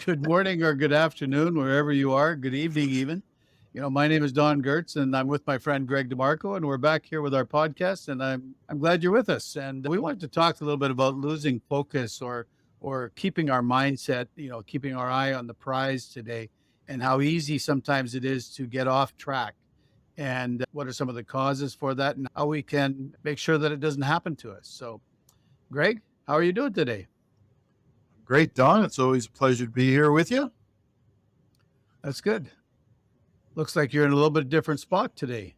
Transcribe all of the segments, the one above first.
Good morning or good afternoon, wherever you are. Good evening, even. My name is Don Gertz, and I'm with my friend Greg DeMarco, and we're back here with our podcast. And I'm glad you're with us. And we wanted to talk a little bit about losing focus or keeping our mindset, keeping our eye on the prize today, and how easy sometimes it is to get off track. And what are some of the causes for that, and how we can make sure that it doesn't happen to us. So, Greg, how are you doing today? Great, Don. It's always a pleasure to be here with you. That's good. Looks like you're in a little bit different spot today.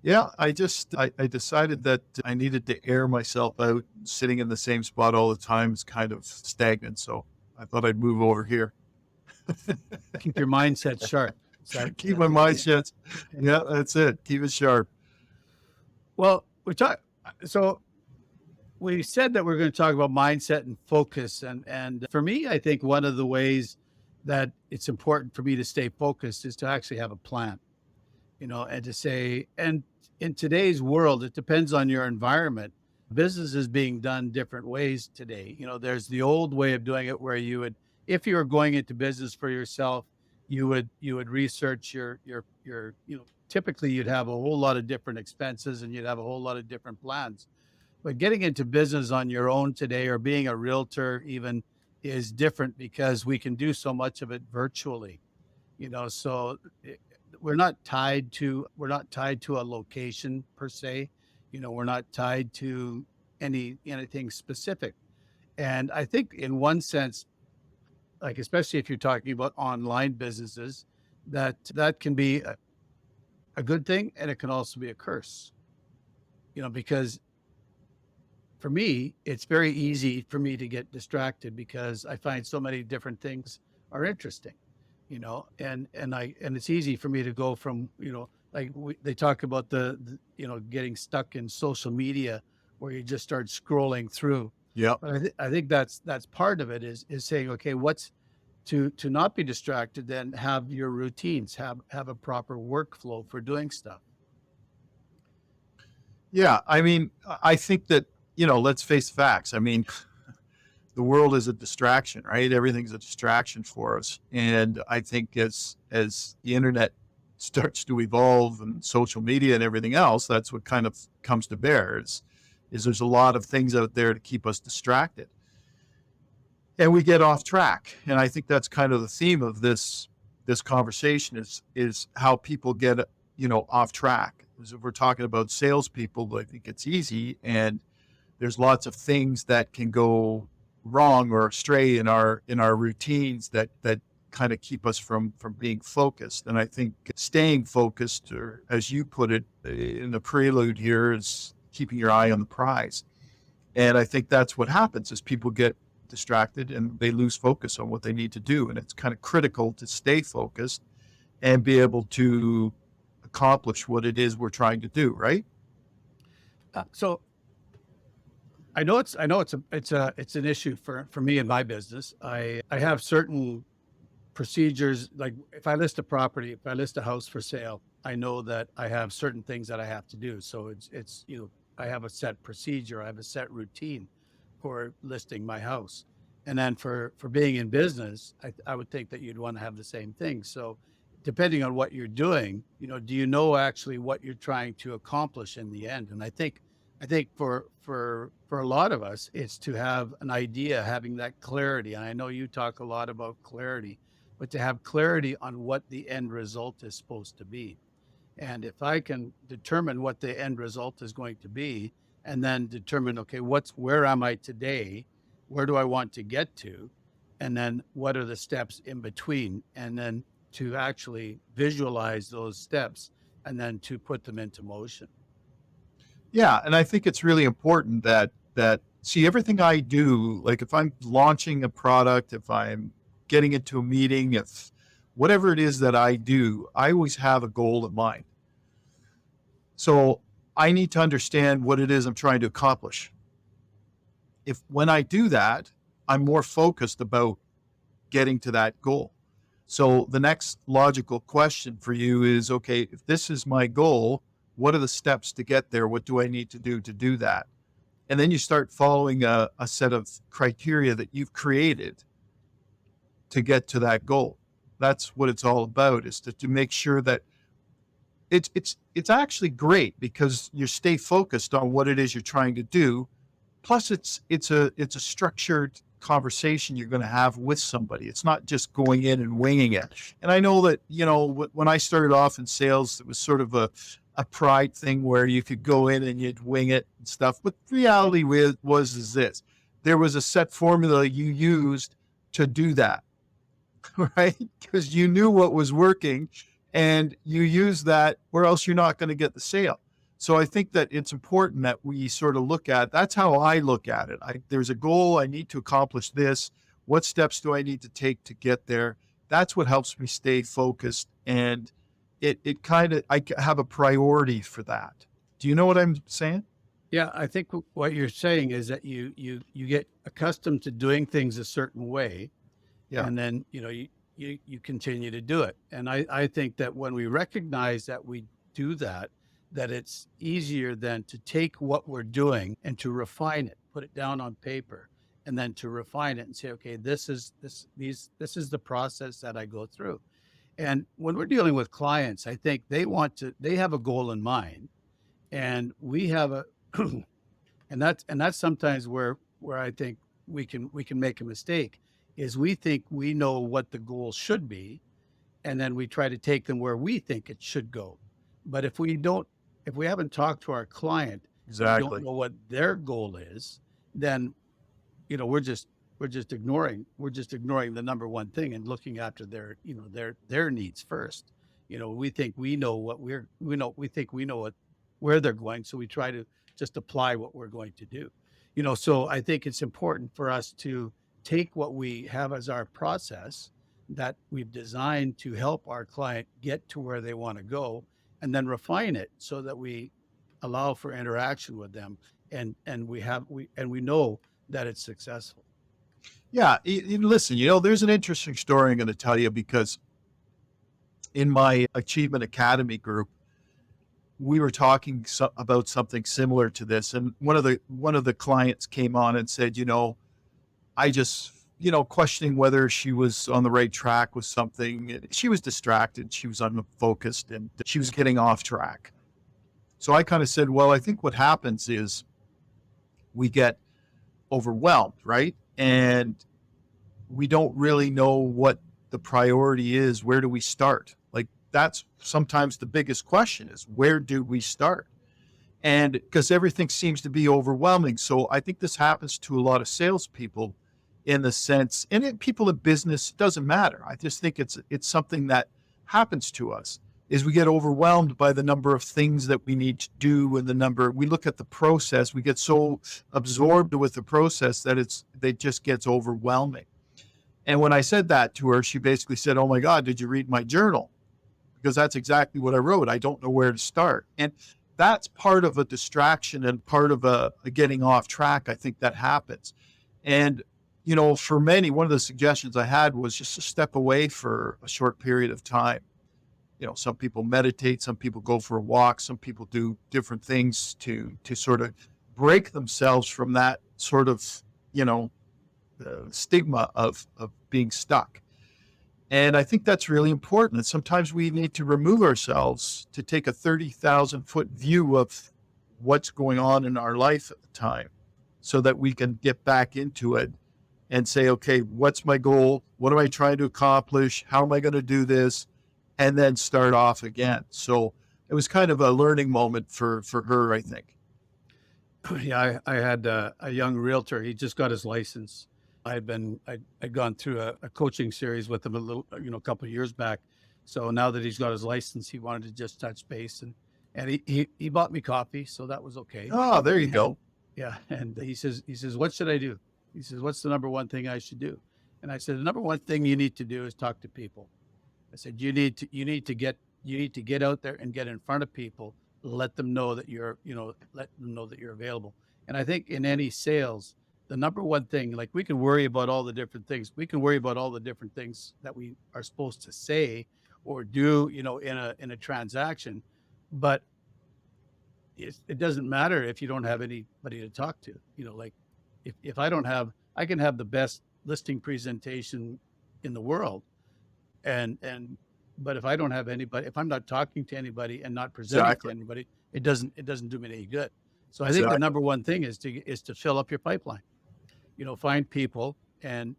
Yeah, I decided that I needed to air myself out. Sitting in the same spot all the time is kind of stagnant, so I thought I'd move over here. Keep your mindset sharp. Keep my mindset. Yeah, that's it. Keep it sharp. Well, so we said that we're going to talk about mindset and focus. And for me, I think one of the ways that it's important for me to stay focused is to actually have a plan, and to say, and in today's world, it depends on your environment. Business is being done different ways today. There's the old way of doing it where if you were going into business for yourself, you would research typically you'd have a whole lot of different expenses and you'd have a whole lot of different plans. But getting into business on your own today, or being a realtor even, is different because we can do so much of it virtually. So we're not tied to a location per se. We're not tied to anything specific. And I think in one sense, like especially if you're talking about online businesses, that can be a good thing, and it can also be a curse. Because for me, it's very easy for me to get distracted because I find so many different things are interesting, and it's easy for me to go from, like they talk about getting stuck in social media where you just start scrolling through. Yep. But I think that's part of it is saying, okay, what's to not be distracted, then have your routines, have a proper workflow for doing stuff. Yeah, I mean, I think that, let's face facts. I mean, the world is a distraction, right? Everything's a distraction for us. And I think as the internet starts to evolve and social media and everything else, that's what kind of comes to bear is there's a lot of things out there to keep us distracted. And we get off track. And I think that's kind of the theme of this conversation is how people get, off track. As if we're talking about salespeople, I think it's easy, and there's lots of things that can go wrong or astray in our routines that kind of keep us from being focused. And I think staying focused, or as you put it in the prelude here, is keeping your eye on the prize. And I think that's what happens is people get distracted and they lose focus on what they need to do. And it's kind of critical to stay focused and be able to accomplish what it is we're trying to do, right? So I know it's an issue for me in my business. I have certain procedures. Like if I list a house for sale, I know that I have certain things that I have to do. So I have a set procedure, I have a set routine for listing my house. And then for being in business, I would think that you'd want to have the same thing. So depending on what you're doing, do you know actually what you're trying to accomplish in the end? And I think for a lot of us, it's to have an idea, having that clarity. And I know you talk a lot about clarity, but to have clarity on what the end result is supposed to be. And if I can determine what the end result is going to be, and then determine, okay, where am I today? Where do I want to get to? And then what are the steps in between? And then to actually visualize those steps and then to put them into motion. Yeah, and I think it's really important that see everything I do, like if I'm launching a product, if I'm getting into a meeting, if whatever it is that I do, I always have a goal in mind. So I need to understand what it is I'm trying to accomplish. If when I do that, I'm more focused about getting to that goal. So the next logical question for you is, okay, if this is my goal, what are the steps to get there? What do I need to do that? And then you start following a set of criteria that you've created to get to that goal. That's what it's all about, is to make sure that it's actually great because you stay focused on what it is you're trying to do. Plus it's a structured conversation you're going to have with somebody. It's not just going in and winging it. And I know that, when I started off in sales, it was sort of a pride thing where you could go in and you'd wing it and stuff. But the reality was this: there was a set formula you used to do that, right? Because you knew what was working and you use that, or else you're not going to get the sale. So I think that it's important that we sort of look at, that's how I look at it. There's a goal, I need to accomplish this. What steps do I need to take to get there? That's what helps me stay focused. And it kind of, I have a priority for that. Do you know what I'm saying? Yeah, I think what you're saying is that you get accustomed to doing things a certain way, Yeah, and then you continue to do it. And I think that when we recognize that we do that, that it's easier then to take what we're doing and to refine it, put it down on paper, and then to refine it and say, okay, this is the process that I go through. And when we're dealing with clients, I think they have a goal in mind, and we have a and that's sometimes where I think we can make a mistake, is we think we know what the goal should be, and then we try to take them where we think it should go. But if we haven't talked to our client and we don't exactly. know what their goal is, then we're just ignoring the number one thing and looking after their needs first. We think we know what we think we know what where they're going, so we try to just apply what we're going to do. So I think it's important for us to take what we have as our process that we've designed to help our client get to where they want to go, and then refine it so that we allow for interaction with them, and we know that it's successful. Yeah. Listen, there's an interesting story I'm going to tell you, because in my Achievement Academy group, we were talking about something similar to this, and one of the clients came on and said, I just, questioning whether she was on the right track with something. She was distracted, she was unfocused, and she was getting off track. So I kind of said, well, I think what happens is we get overwhelmed, right? And we don't really know what the priority is. Where do we start? Like, that's sometimes the biggest question, is where do we start? And because everything seems to be overwhelming. So I think this happens to a lot of salespeople, in the sense, and people in business, doesn't matter. I just think it's something that happens to us, is we get overwhelmed by the number of things that we need to do, and we look at the process, we get so absorbed with the process that it just gets overwhelming. And when I said that to her, she basically said, oh my God, did you read my journal? Because that's exactly what I wrote. I don't know where to start. And that's part of a distraction and part of a getting off track. I think that happens. And, for many, one of the suggestions I had was just to step away for a short period of time. Some people meditate, some people go for a walk, some people do different things to sort of break themselves from that sort of, stigma of being stuck. And I think that's really important. And sometimes we need to remove ourselves to take a 30,000-foot view of what's going on in our life at the time, so that we can get back into it and say, okay, what's my goal? What am I trying to accomplish? How am I going to do this? And then start off again. So it was kind of a learning moment for her, I think. Yeah, I had a young realtor. He just got his license. I'd gone through a coaching series with him a couple of years back. So now that he's got his license, he wanted to just touch base, and he bought me coffee, so that was okay. Oh, there you And go. yeah, and he says, what should I do? He says, what's the number one thing I should do? And I said, the number one thing you need to do is talk to people. I said, you need to get out there and get in front of people, let them know that you're available. And I think in any sales, the number one thing, like, we can worry about all the different things. We can worry about all the different things that we are supposed to say or do, in a transaction, but it doesn't matter if you don't have anybody to talk to. Like, if I don't have, I can have the best listing presentation in the world. And but if I don't have anybody, if I'm not talking to anybody and not presenting to Exactly. anybody, it doesn't do me any good. So I think the Exactly. number one thing is to fill up your pipeline. Find people and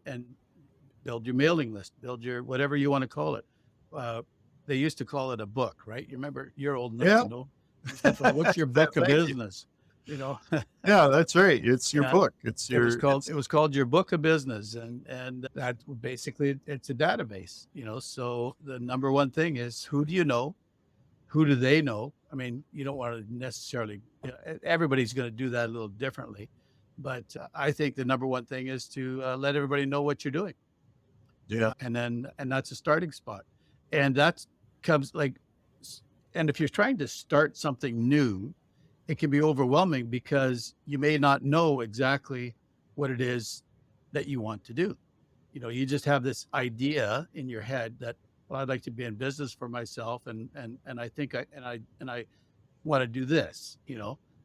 build your mailing list, build your whatever you want to call it. Uh, they used to call it a book, right? You remember, you're old enough Yeah. to know. Used to call, what's your book of Thank you. business? You know, Yeah, that's right. It's your yeah. book. It's It was your, called it's, it was called your book of business, and that basically it's a database. So the number one thing is, who do you know? Who do they know? I mean, you don't want to necessarily. Everybody's going to do that a little differently, but I think the number one thing is to let everybody know what you're doing, yeah. and that's a starting spot, and that comes like, and if you're trying to start something new, it can be overwhelming because you may not know exactly what it is that you want to do. You just have this idea in your head that, well, I'd like to be in business for myself, and I think I want to do this,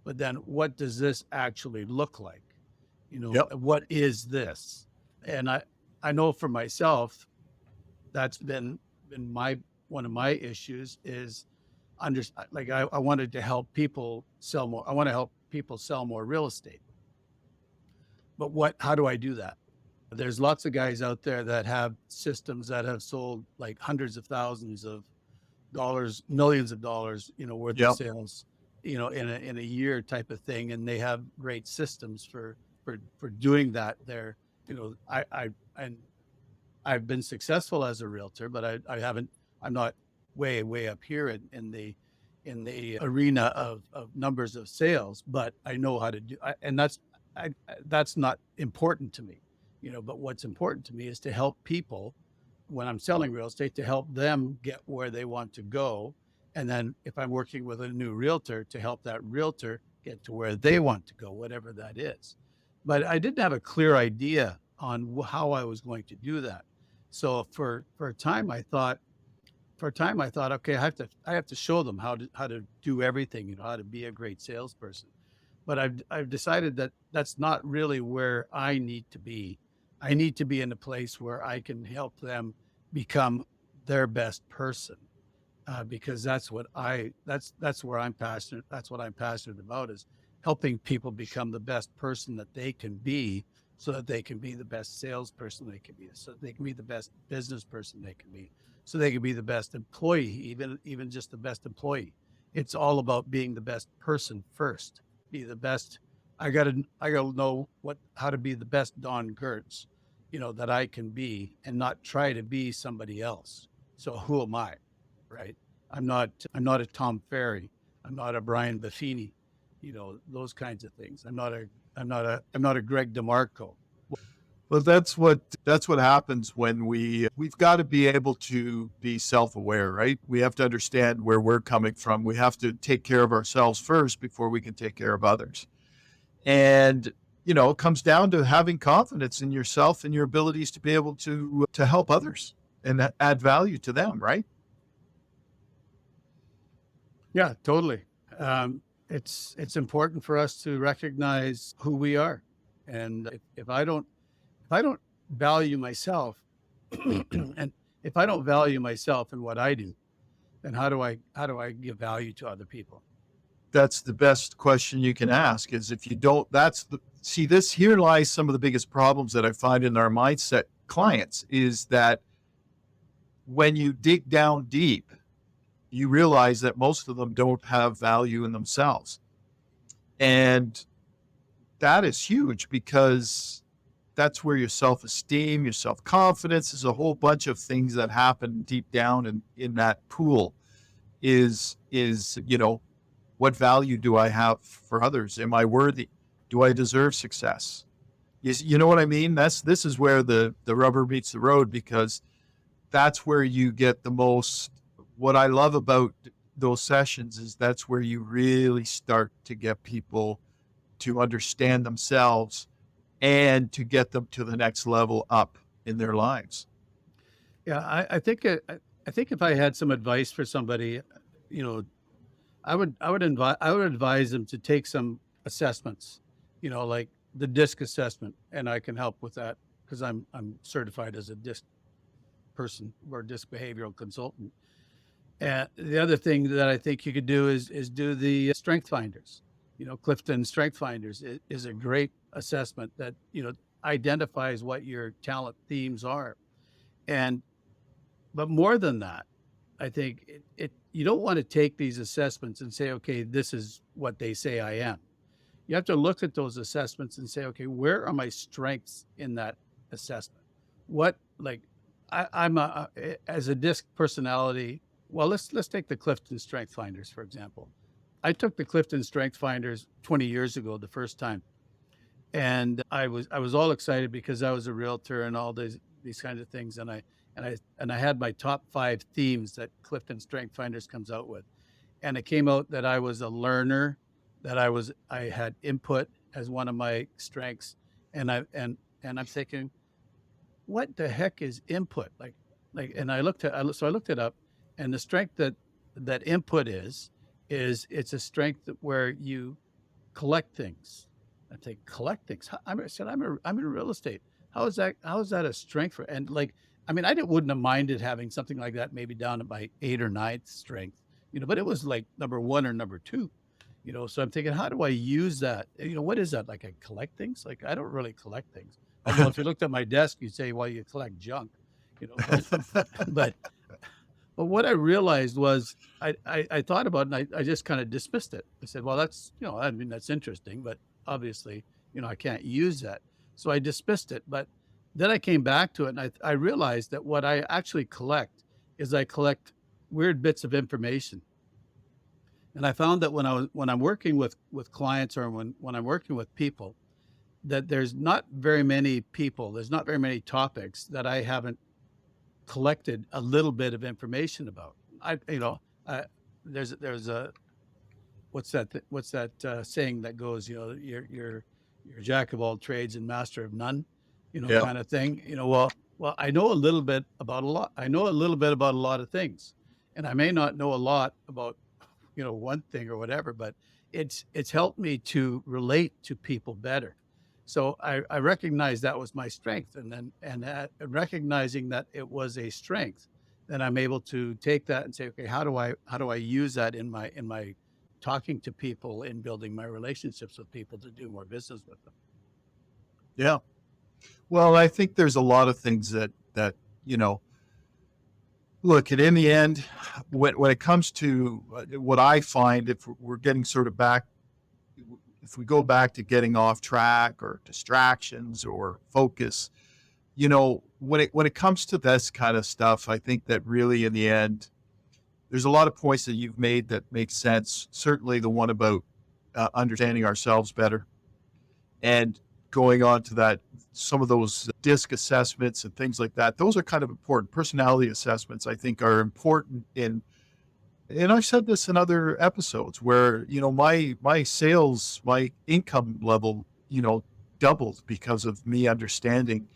but then what does this actually look like? Yep. What is this? And I know for myself, that's been my one of my issues is under like I wanted to help people sell more. I want to help people sell more real estate. But how do I do that? There's lots of guys out there that have systems that have sold like hundreds of thousands of dollars, millions of dollars, worth of Yep. sales, in a year type of thing, and they have great systems for doing that. And I've been successful as a realtor, but I haven't. I'm not way up here in the arena of numbers of sales, but I know how to do, and that's not important to me, But what's important to me is to help people when I'm selling real estate, to help them get where they want to go, and then if I'm working with a new realtor, to help that realtor get to where they want to go, whatever that is. But I didn't have a clear idea on how I was going to do that. So for a time, I thought, okay, I have to show them how to do everything, how to be a great salesperson. But I've decided that that's not really where I need to be. I need to be in a place where I can help them become their best person, because that's where I'm passionate. That's what I'm passionate about, is helping people become the best person that they can be, so that they can be the best salesperson they can be, so they can be the best business person they can be, so they can be the best employee, even just the best employee. It's all about being the best person first. Be the best. I gotta know how to be the best Don Gertz, that I can be, and not try to be somebody else. So who am I? Right? I'm not a Tom Ferry. I'm not a Brian Buffini, those kinds of things. I'm not a Greg DeMarco. Well, that's what happens when we've got to be able to be self-aware, right? We have to understand where we're coming from. We have to take care of ourselves first before we can take care of others. And it comes down to having confidence in yourself and your abilities to be able to help others and add value to them, right? Yeah, totally. It's important for us to recognize who we are, and if I don't value myself, and if I don't value myself and what I do, then how do I give value to other people? That's the best question you can ask, is if you don't, this here lies some of the biggest problems that I find in our mindset clients, is that when you dig down deep, you realize that most of them don't have value in themselves. And that is huge, because that's where your self-esteem, your self-confidence, is a whole bunch of things that happen deep down in that pool. Is what value do I have for others? Am I worthy? Do I deserve success? You know what I mean? This is where the rubber meets the road, because that's where you get the most. What I love about those sessions is that's where you really start to get people to understand themselves and to get them to the next level up in their lives. Yeah, I think if I had some advice for somebody, you know, I would advise them to take some assessments, like the DISC assessment, and I can help with that because I'm certified as a DISC person or disc behavioral consultant. And the other thing that I think you could do is do the strength finders. Clifton Strength Finders is a great assessment that, identifies what your talent themes are. And, but more than that, I think you don't want to take these assessments and say, okay, this is what they say I am. You have to look at those assessments and say, okay, where are my strengths in that assessment? What, like, I'm as a disc personality. Well, let's take the Clifton Strength Finders, for example. I took the Clifton Strength Finders 20 years ago, the first time. And I was all excited because I was a realtor and all these kinds of things. And I had my top 5 themes that Clifton Strength Finders comes out with. And it came out that I was a learner, that I had input as one of my strengths. And I'm thinking, what the heck is input? And I looked it up, and the strength that input is it's a strength where you collect things. I think collect things. I said I'm in real estate. How is that a strength for? And I wouldn't have minded having something like that maybe down at my 8th or 9th strength, but it was like number 1 or number 2. So I'm thinking, how do I use that? What is that? Like, I collect things? Like, I don't really collect things. Although if you looked at my desk, you'd say, well, you collect junk, but but what I realized was I thought about it, and I just kind of dismissed it. I said, well, that's, that's interesting, but obviously, I can't use that. So I dismissed it. But then I came back to it, and I realized that what I actually collect is I collect weird bits of information. And I found that when I'm working with clients, or when I'm working with people, that there's not very many topics that I haven't collected a little bit of information about. There's a what's that saying that goes, you're a jack of all trades and master of none, Yeah. kind of thing. Well, I know a little bit about a lot. I know a little bit about a lot of things, and I may not know a lot about one thing or whatever, but it's helped me to relate to people better. So I recognized that was my strength, and recognizing that it was a strength, then I'm able to take that and say, okay, how do I use that in my talking to people, in building my relationships with people to do more business with them. Yeah. Well, I think there's a lot of things that look, and in the end, when it comes to what I find, if we're getting sort of back, if we go back to getting off track or distractions or focus, when it comes to this kind of stuff, I think that really in the end, there's a lot of points that you've made that make sense. Certainly the one about understanding ourselves better, and going on to that, some of those DISC assessments and things like that, those are kind of important. Personality assessments, I think, are important and I've said this in other episodes where, my sales, my income level, doubled because of me understanding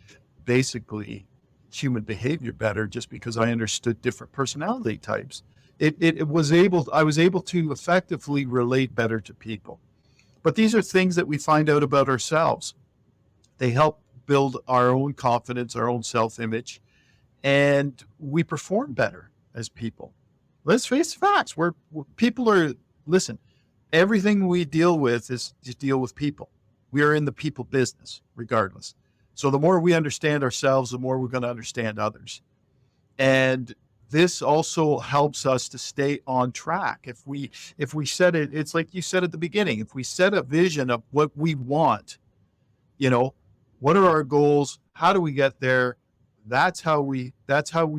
basically human behavior better, just because I understood different personality types. I was able to effectively relate better to people. But these are things that we find out about ourselves. They help build our own confidence, our own self-image, and we perform better as people. Let's face the facts. Listen, everything we deal with is to deal with people. We are in the people business, regardless. So the more we understand ourselves, the more we're going to understand others. And this also helps us to stay on track. If we set it, it's like you said at the beginning, if we set a vision of what we want, what are our goals? How do we get there? That's how we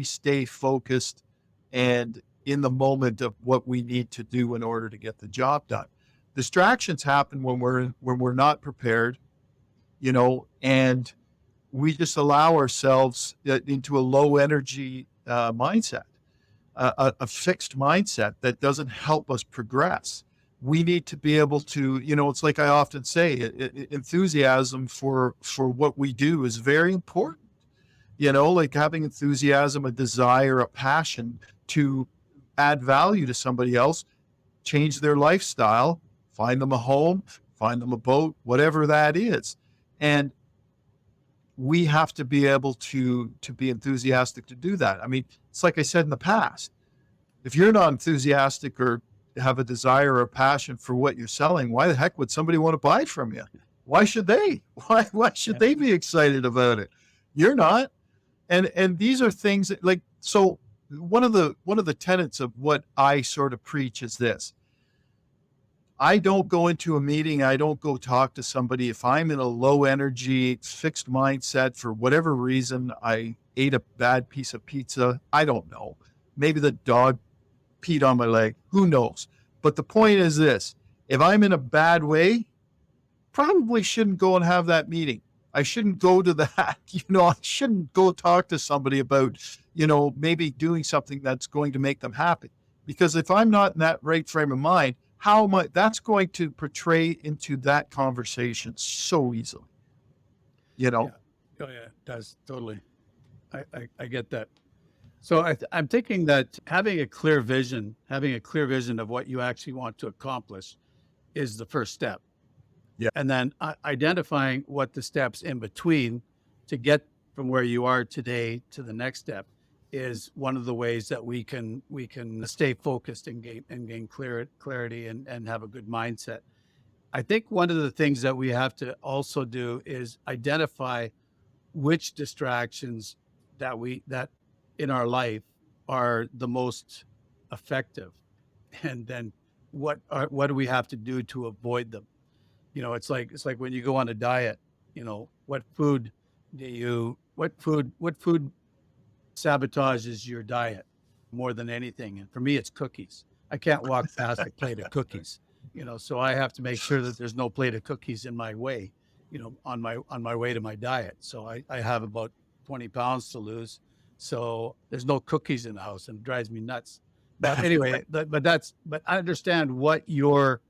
stay focused and in the moment of what we need to do in order to get the job done. Distractions happen when we're not prepared, and we just allow ourselves into a low energy mindset, a fixed mindset that doesn't help us progress. We need to be able to, it's like I often say, enthusiasm for what we do is very important. Like having enthusiasm, a desire, a passion to add value to somebody else, change their lifestyle, find them a home, find them a boat, whatever that is. And we have to be able to be enthusiastic to do that. I mean, it's like I said in the past, if you're not enthusiastic or have a desire or a passion for what you're selling, why the heck would somebody want to buy from you? Why should they? Why should Yeah. they be excited about it? You're not. And these are things that, like, so one of the tenets of what I sort of preach is this. I don't go into a meeting, I don't go talk to somebody if I'm in a low energy, fixed mindset for whatever reason. I ate a bad piece of pizza. I don't know. Maybe the dog peed on my leg. Who knows? But the point is this: if I'm in a bad way, probably shouldn't go and have that meeting. I shouldn't go to that. I shouldn't go talk to somebody about, maybe doing something that's going to make them happy. Because if I'm not in that right frame of mind, how am I, that's going to portray into that conversation so easily, you know? Yeah. Oh yeah, it does totally. I get that. So I'm thinking that having a clear vision of what you actually want to accomplish is the first step. Yeah. And then identifying what the steps in between to get from where you are today to the next step is one of the ways that we can stay focused and gain clarity and have a good mindset. I think one of the things that we have to also do is identify which distractions that in our life are the most effective, and then what do we have to do to avoid them. It's like when you go on a diet, what food sabotages your diet more than anything. And for me, it's cookies. I can't walk past a plate of cookies, so I have to make sure that there's no plate of cookies in my way, on my way to my diet. So I have about 20 pounds to lose. So there's no cookies in the house, and it drives me nuts. But anyway, but I understand what your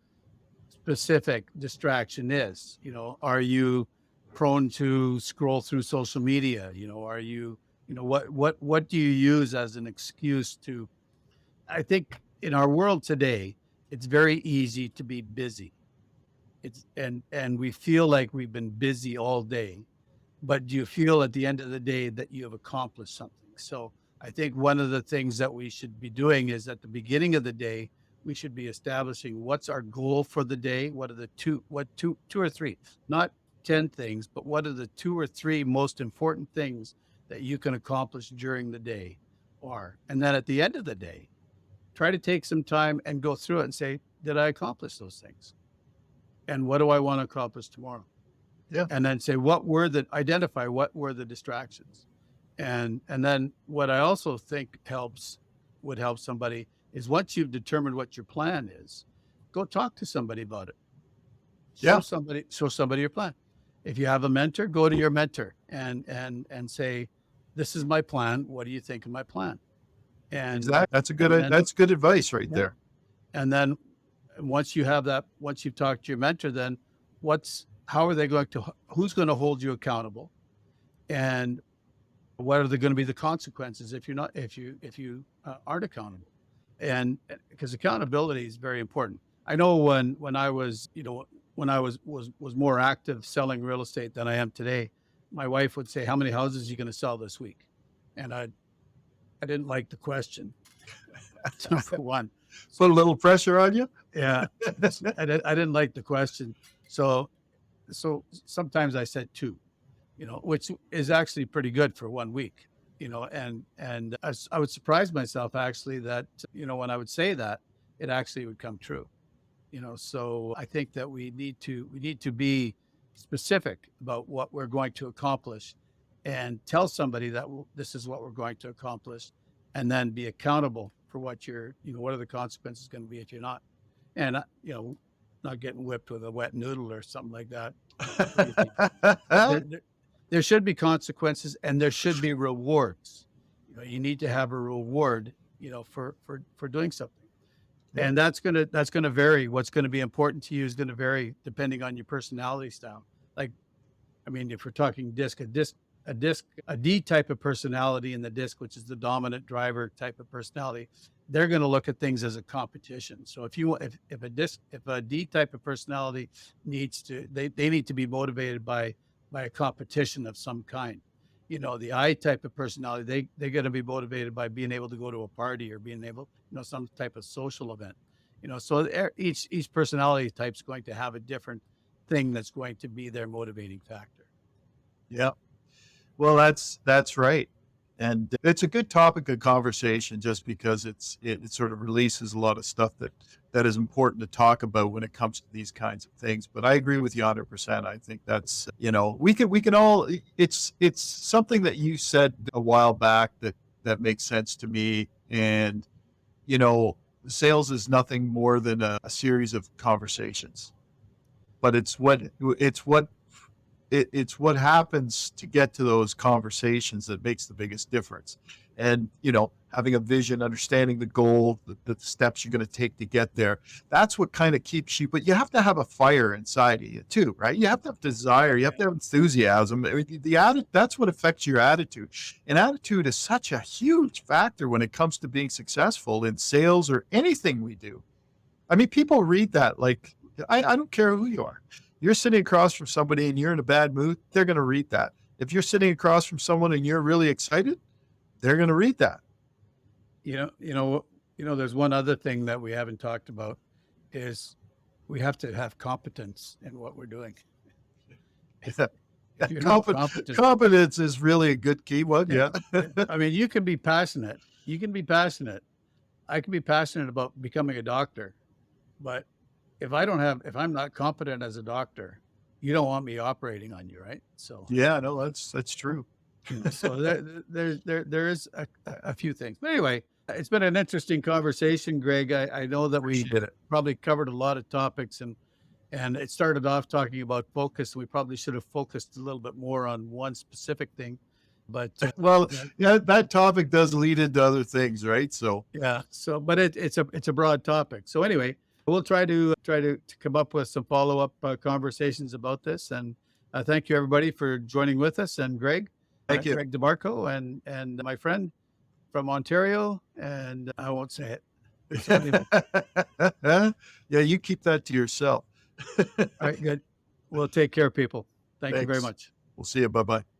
specific distraction is. Are you prone to scroll through social media? Are you, what do you use as an excuse to, I think in our world today, it's very easy to be busy. And we feel like we've been busy all day, but do you feel at the end of the day that you have accomplished something? So I think one of the things that we should be doing is at the beginning of the day, we should be establishing what's our goal for the day. What are the two or three, not 10 things, but what are the 2 or 3 most important things that you can accomplish during the day are? And then at the end of the day, try to take some time and go through it and say, did I accomplish those things? And what do I want to accomplish tomorrow? Yeah. And then say, identify what were the distractions. And then what I also think would help somebody is once you've determined what your plan is, go talk to somebody about it. Yeah. Show somebody your plan. If you have a mentor, go to your mentor and say, this is my plan. What do you think of my plan? And Exactly. That's good advice right there. And then once you've talked to your mentor, then who's going to hold you accountable, and what are going to be the consequences if you aren't accountable? And because accountability is very important. I know when I was more active selling real estate than I am today, my wife would say, how many houses are you going to sell this week? And I didn't like the question. Number one. Put a little pressure on you. Yeah. I didn't like the question. So sometimes I said 2, which is actually pretty good for 1 week, and I would surprise myself actually that, when I would say that, it actually would come true. So I think that we need to be specific about what we're going to accomplish and tell somebody that this is what we're going to accomplish, and then be accountable for what are the consequences going to be if you're not, and not getting whipped with a wet noodle or something like that. There should be consequences, and there should be rewards. You need to have a reward, for doing something. And that's gonna vary. What's going to be important to you is going to vary depending on your personality style. Like, I mean, if we're talking a D type of personality in the disc, which is the dominant driver type of personality, they're going to look at things as a competition. So if a D type of personality they need to be motivated by by a competition of some kind. The I type of personality, they're going to be motivated by being able to go to a party or being able, some type of social event. So each personality type is going to have a different thing that's going to be their motivating factor. Yeah. Well, that's right. And it's a good topic of conversation just because it sort of releases a lot of stuff that is important to talk about when it comes to these kinds of things. But I agree with you 100%. I think that's, we can all, it's something that you said a while back that makes sense to me. And, you know, sales is nothing more than a series of conversations, but it's what happens to get to those conversations that makes the biggest difference. And, having a vision, understanding the goal, the steps you're going to take to get there, that's what kind of keeps you, but you have to have a fire inside of you too, right? You have to have desire, you have to have enthusiasm. I mean, that's what affects your attitude. And attitude is such a huge factor when it comes to being successful in sales or anything we do. I mean, people read that like, I don't care who you are. You're sitting across from somebody and you're in a bad mood, they're going to read that. If you're sitting across from someone and you're really excited, they're going to read that. There's one other thing that we haven't talked about is we have to have competence in what we're doing. Yeah. If you're not competent, Competence is really a good key one. Yeah. I mean, you can be passionate. You can be passionate. I can be passionate about becoming a doctor, but if I'm not competent as a doctor, you don't want me operating on you, right? So Yeah, no, that's true. so there is a few things. But anyway, it's been an interesting conversation, Greg. I know that we Appreciate it. probably covered a lot of topics, and it started off talking about focus. We probably should have focused a little bit more on one specific thing, but Well, yeah, that topic does lead into other things, right? So yeah. So, but it's a broad topic. So anyway, we'll try to come up with some follow up conversations about this. And thank you everybody for joining with us. And Greg, thank you. Greg DeMarco, and my friend from Ontario, and I won't say it. Yeah, you keep that to yourself. All right, good. Well, take care, people. Thank you very much. We'll see you. Bye-bye.